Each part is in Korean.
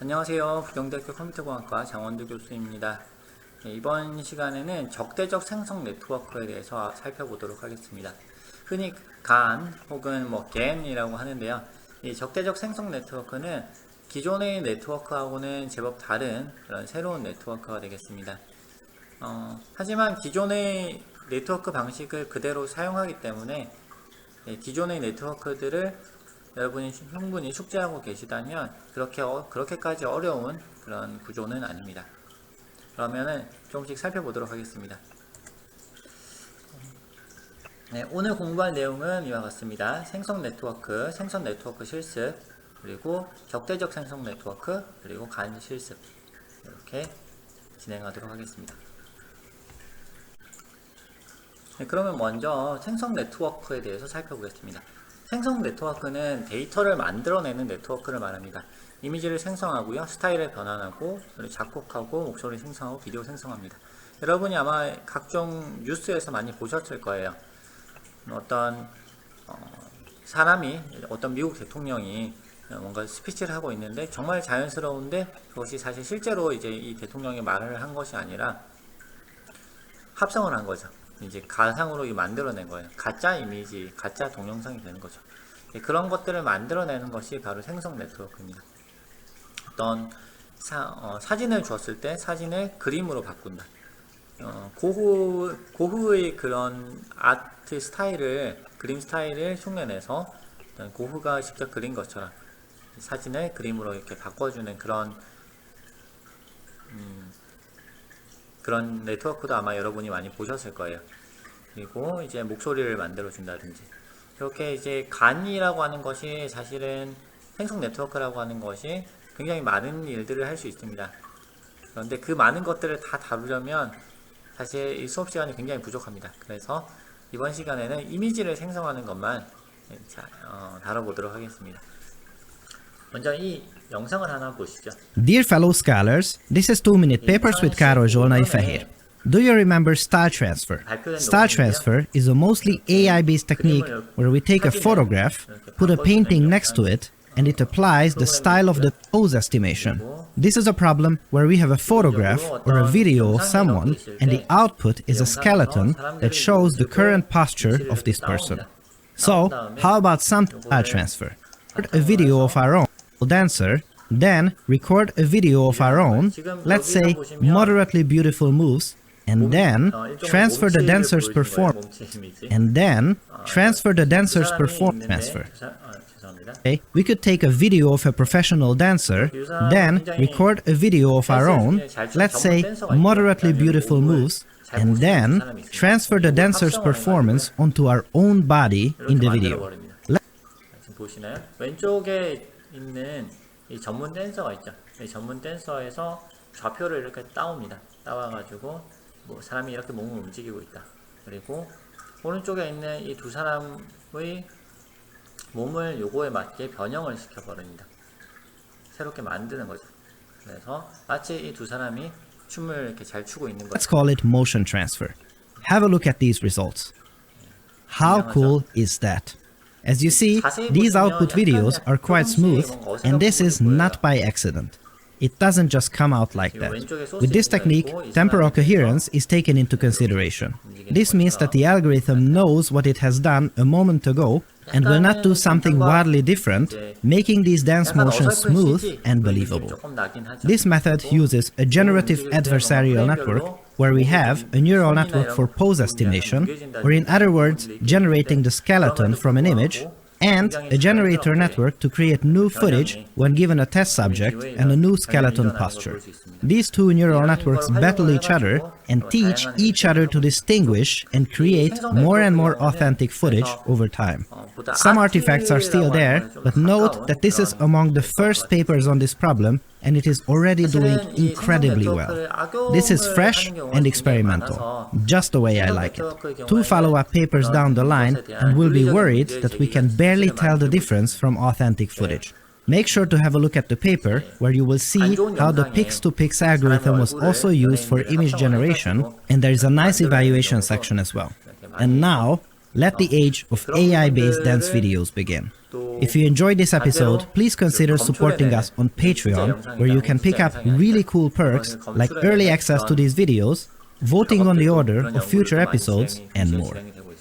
안녕하세요. 부경대학교 컴퓨터공학과 장원두 교수입니다. 이번 시간에는 적대적 생성 네트워크에 대해서 살펴보도록 하겠습니다. 흔히 GAN 혹은 GAN이라고 하는데요. 이 적대적 생성 네트워크는 기존의 네트워크하고는 제법 다른 그런 새로운 네트워크가 되겠습니다. 하지만 기존의 네트워크 방식을 그대로 사용하기 때문에 기존의 네트워크들을 여러분이 충분히 숙지하고 계시다면 그렇게까지 어려운 그런 구조는 아닙니다. 그러면은 조금씩 살펴보도록 하겠습니다. 오늘 공부할 내용은 이와 같습니다. 생성 네트워크 실습, 그리고 적대적 생성 네트워크, 그리고 간 실습, 이렇게 진행하도록 하겠습니다. 그러면 먼저 생성 네트워크에 대해서 살펴보겠습니다. 생성 네트워크는 데이터를 만들어내는 네트워크를 말합니다. 이미지를 생성하고요, 스타일을 변환하고, 작곡하고, 목소리 생성하고, 비디오 생성합니다. 여러분이 아마 각종 뉴스에서 많이 보셨을 거예요. 어떤 사람이, 어떤 미국 대통령이 뭔가 스피치를 하고 있는데 정말 자연스러운데 그것이 사실 실제로 이제 이 대통령이 말을 한 것이 아니라 합성을 한 거죠. 이제 가상으로 만들어낸 거예요. 가짜 이미지, 가짜 동영상이 되는 거죠. 그런 것들을 만들어내는 것이 바로 생성 네트워크입니다. 어떤 사진을 줬을 때 사진을 그림으로 바꾼다. 고흐의 그런 아트 스타일을, 그림 스타일을 흉내내서 고흐가 직접 그린 것처럼 사진을 그림으로 이렇게 바꿔주는 그런 네트워크도 아마 여러분이 많이 보셨을 거예요. 그리고 이제 목소리를 만들어 준다든지, 이렇게 이제 간이라고 하는 것이 사실은 생성 네트워크라고 하는 것이 굉장히 많은 일들을 할 수 있습니다. 그런데 그 많은 것들을 다 다루려면 사실 이 수업 시간이 굉장히 부족합니다. 그래서 이번 시간에는 이미지를 생성하는 것만 다뤄보도록 하겠습니다. 먼저 이 영상을 하나 보시죠. Dear fellow scholars, this is 2-minute papers with Károly Zsolnai Fehér. Do you remember style transfer? Style transfer is a mostly AI-based technique where we take a photograph, put a painting next to it, and it applies the style of the pose estimation. This is a problem where we have a photograph or a video of someone and the output is a skeleton that shows the current posture of this person. So, how about some style transfer? A video of our own dancer, then record a video of our own, let's say moderately beautiful moves, and then transfer the dancer's performance, Okay, we could take a video of a professional dancer, then record a video of our own, let's say moderately beautiful moves, and then transfer the dancer's performance onto our own body in the video. 지금 보시나요? 왼쪽에 있는 이 전문 댄서가 있죠. 이 전문 댄서에서 좌표를 이렇게 따옵니다. 따와가지고 사람이 이렇게 몸을 움직이고 있다. 그리고 오른쪽에 있는 이 두 사람의 몸을 요거에 맞게 변형을 시켜버립니다. 새롭게 만드는 거죠. 그래서 마치 이 두 사람이 춤을 이렇게 잘 추고 있는 거죠. Let's call it motion transfer. Have a look at these results. How cool is that? As you see, these output videos are quite smooth, and this is not by accident. It doesn't just come out like that. With this technique, temporal coherence is taken into consideration. This means that the algorithm knows what it has done a moment ago and will not do something wildly different, making these dance motions smooth and believable. This method uses a generative adversarial network, where we have a neural network for pose estimation, or in other words, generating the skeleton from an image, and a generator network to create new footage when given a test subject and a new skeleton posture. These two neural networks battle each other and teach each other to distinguish and create more and more authentic footage over time. Some artifacts are still there, but note that this is among the first papers on this problem, and it is already doing incredibly well. This is fresh and experimental, just the way I like it. 2 follow-up papers down the line, and we'll be worried that we can barely tell the difference from authentic footage. Make sure to have a look at the paper, where you will see how the Pix2Pix algorithm was also used for image generation, and there is a nice evaluation section as well. And now, let the age of AI-based dance videos begin. If you enjoyed this episode, please consider supporting us on Patreon, where you can pick up really cool perks like early access to these videos, voting on the order of future episodes, and more.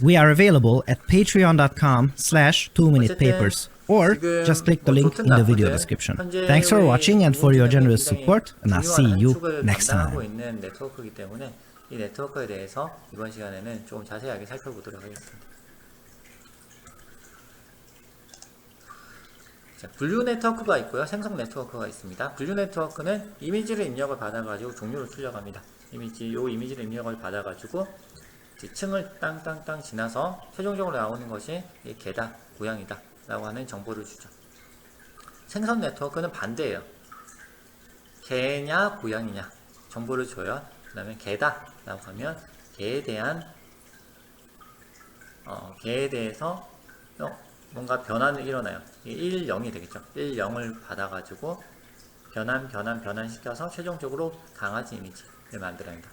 We are available at patreon.com/2minutepapers, or just click the link in the video description. Thanks for watching and for your generous support, and I'll see you next time. 이 네트워크에 대해서 이번 시간에는 조금 자세하게 살펴보도록 하겠습니다. 자, 분류 네트워크가 있고요. 생성 네트워크가 있습니다. 분류 네트워크는 이미지를 입력을 받아가지고 종류를 출력합니다. 요 이미지를 입력을 받아가지고 층을 땅땅땅 지나서 최종적으로 나오는 것이 개다, 고양이다 라고 하는 정보를 주죠. 생성 네트워크는 반대예요. 개냐 고양이냐 정보를 줘요. 그 다음에 개다 라고 하면 개에 대해서 뭔가 변화는 일어나요. 1, 0이 되겠죠. 1, 0을 받아가지고 변환시켜서 최종적으로 강아지 이미지를 만들어냅니다.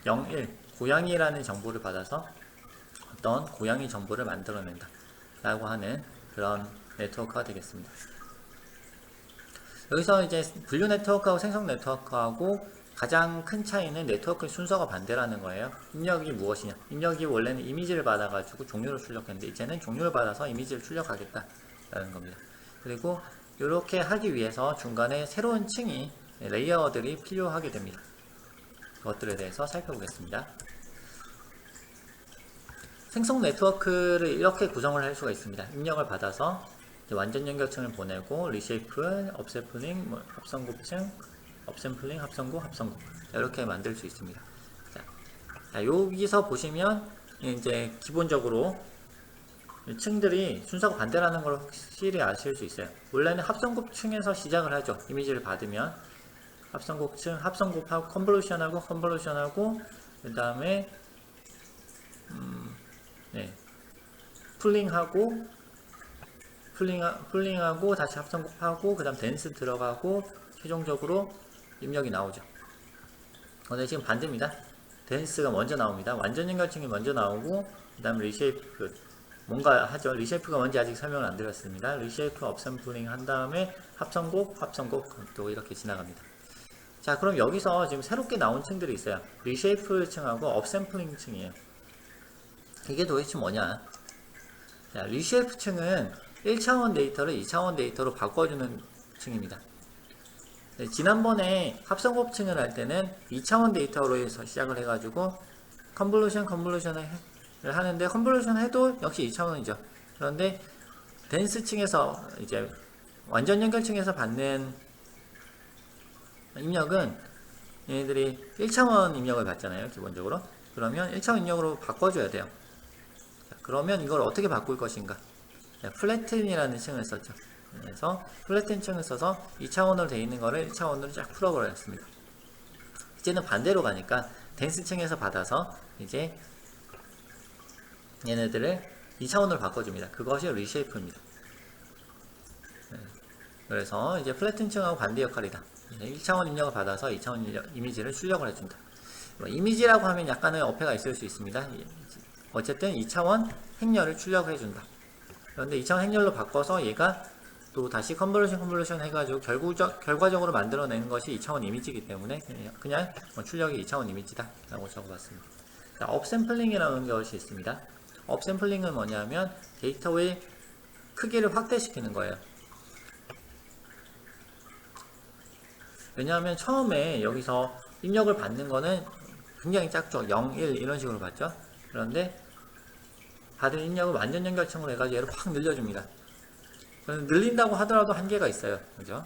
0, 1, 고양이라는 정보를 받아서 어떤 고양이 정보를 만들어낸다 라고 하는 그런 네트워크가 되겠습니다. 여기서 이제 분류 네트워크하고 생성 네트워크하고 가장 큰 차이는 네트워크의 순서가 반대라는 거예요. 입력이 무엇이냐? 입력이 원래는 이미지를 받아가지고 종류를 출력했는데 이제는 종류를 받아서 이미지를 출력하겠다라는 겁니다. 그리고 이렇게 하기 위해서 중간에 새로운 층이 레이어들이 필요하게 됩니다. 그것들에 대해서 살펴보겠습니다. 생성 네트워크를 이렇게 구성을 할 수가 있습니다. 입력을 받아서 완전 연결층을 보내고 리쉐이프, 업샘플링, 합성곱층, 업샘플링, 합성구 이렇게 만들 수 있습니다. 자, 여기서 보시면 이제 기본적으로 층들이 순서가 반대라는 걸 확실히 아실 수 있어요. 원래는 합성곱층에서 시작을 하죠. 이미지를 받으면 합성곱층, 합성곱하고 컨볼루션하고 그 다음에 풀링하고 다시 합성곱하고 그 다음 댄스 들어가고 최종적으로 입력이 나오죠. 근데 지금 반대입니다. 댄스가 먼저 나옵니다. 완전 연결층이 먼저 나오고 그 다음 리쉐이프 뭔가 하죠. 리쉐이프가 뭔지 아직 설명을 안 드렸습니다. 리쉐이프 업샘플링 한 다음에 합성곡 또 이렇게 지나갑니다. 자, 그럼 여기서 지금 새롭게 나온 층들이 있어요. 리쉐이프 층하고 업샘플링 층이에요. 이게 도대체 뭐냐? 자, 리쉐이프 층은 1차원 데이터를 2차원 데이터로 바꿔주는 층입니다. 네, 지난번에 합성곱층을 할 때는 2차원 데이터로 해서 시작을 해가지고 컨볼루션을 하는데 컨볼루션 해도 역시 2차원이죠. 그런데 댄스층에서 이제 완전 연결층에서 받는 입력은 얘네들이 1차원 입력을 받잖아요. 기본적으로. 그러면 1차원 입력으로 바꿔줘야 돼요. 자, 그러면 이걸 어떻게 바꿀 것인가? 플래튼이라는 층을 썼죠. 그래서 플래튼 층을 써서 2차원으로 되어 있는 거를 1차원으로 쫙 풀어버렸습니다. 이제는 반대로 가니까 댄스 층에서 받아서 이제 얘네들을 2차원으로 바꿔줍니다. 그것이 리쉐이프입니다. 그래서 이제 플래튼 층하고 반대 역할이다. 1차원 입력을 받아서 2차원 이미지를 출력을 해준다. 이미지라고 하면 약간의 어폐가 있을 수 있습니다. 어쨌든 2차원 행렬을 출력해준다. 그런데 2차원 행렬로 바꿔서 얘가 또 다시 컨볼루션 해가지고 결과적으로 만들어내는 것이 2차원 이미지이기 때문에 그냥 출력이 2차원 이미지다 라고 적어봤습니다. 자, 업샘플링이라는 것이 있습니다. 업샘플링은 뭐냐면 데이터의 크기를 확대시키는 거예요. 왜냐하면 처음에 여기서 입력을 받는 거는 굉장히 작죠. 0, 1 이런 식으로 받죠. 그런데 받은 입력을 완전 연결층으로 해가지고 얘를 확 늘려줍니다. 늘린다고 하더라도 한계가 있어요. 그죠?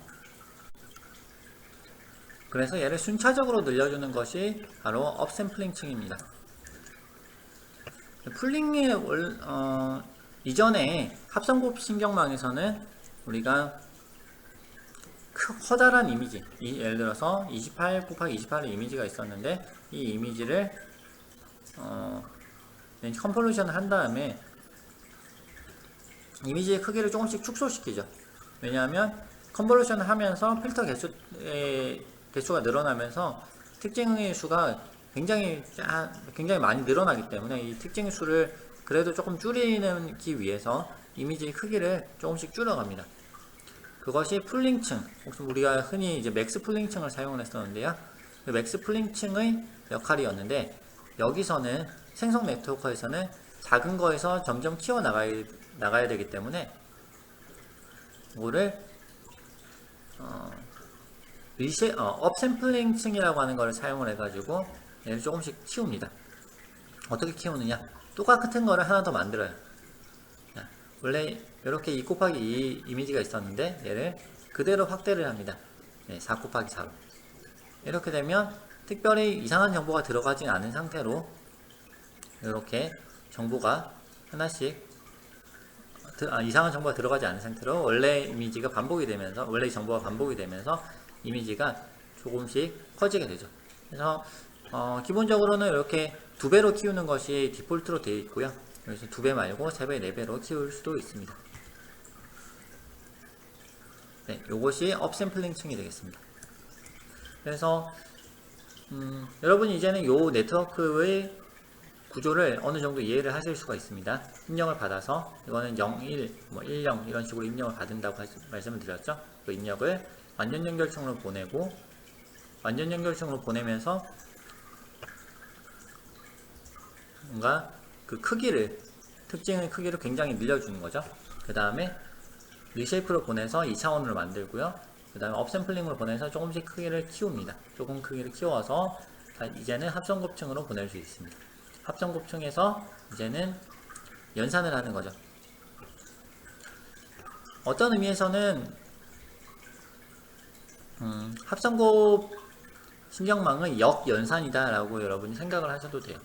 그래서 얘를 순차적으로 늘려주는 것이 바로 업샘플링 층입니다. 풀링의 이전에 합성곱 신경망에서는 우리가 커다란 이미지, 예를 들어서 28 곱하기 28의 이미지가 있었는데 이 이미지를 컨볼루션을 한 다음에 이미지의 크기를 조금씩 축소시키죠. 왜냐하면 컨볼루션을 하면서 필터 개수가 늘어나면서 특징의 수가 굉장히 많이 늘어나기 때문에 이 특징의 수를 그래도 조금 줄이기 위해서 이미지 크기를 조금씩 줄여갑니다. 그것이 풀링층, 우리가 흔히 이제 맥스 풀링층을 사용을 했었는데요. 그 맥스 풀링층의 역할이었는데, 여기서는 생성 네트워크에서는 작은 거에서 점점 키워 나가야 되기 때문에 이거를 업샘플링 층이라고 하는 것을 사용을 해가지고 얘를 조금씩 키웁니다. 어떻게 키우느냐? 똑같은 거를 하나 더 만들어요. 자, 원래 이렇게 2 곱하기 2 이미지가 있었는데 얘를 그대로 확대를 합니다. 네, 4 곱하기 4로. 이렇게 되면 특별히 이상한 정보가 들어가지 않은 상태로 이렇게 정보가 하나씩 이상한 정보가 들어가지 않은 상태로 원래 이미지가 반복이 되면서, 원래 정보가 반복이 되면서 이미지가 조금씩 커지게 되죠. 그래서 기본적으로는 이렇게 2배로 키우는 것이 디폴트로 되어 있고요. 그래서 2배 말고 3배, 4배로 키울 수도 있습니다. 네, 요것이 업샘플링 층이 되겠습니다. 그래서 여러분이 이제는 요 네트워크의 구조를 어느 정도 이해를 하실 수가 있습니다. 입력을 받아서 이거는 0, 1, 1, 0 이런 식으로 입력을 받는다고 말씀을 드렸죠. 그 입력을 완전 연결층으로 보내고, 완전 연결층으로 보내면서 뭔가 그 크기를, 특징의 크기를 굉장히 늘려주는 거죠. 그 다음에 리쉐이프로 보내서 2차원으로 만들고요. 그 다음에 업샘플링으로 보내서 조금씩 크기를 키웁니다. 조금 크기를 키워서 이제는 합성곱층으로 보낼 수 있습니다. 합성곱층에서 이제는 연산을 하는 거죠. 어떤 의미에서는 합성곱 신경망의 역연산이다 라고 여러분이 생각을 하셔도 돼요.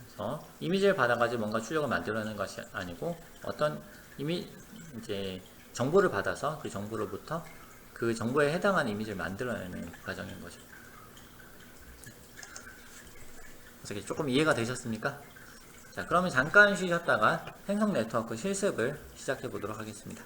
그래서 이미지를 받아가지고 뭔가 출력을 만들어내는 것이 아니고, 어떤 이제 정보를 받아서 그 정보로부터 그 정보에 해당하는 이미지를 만들어내는 과정인 거죠. 그래서 조금 이해가 되셨습니까? 자, 그러면 잠깐 쉬셨다가 생성 네트워크 실습을 시작해 보도록 하겠습니다.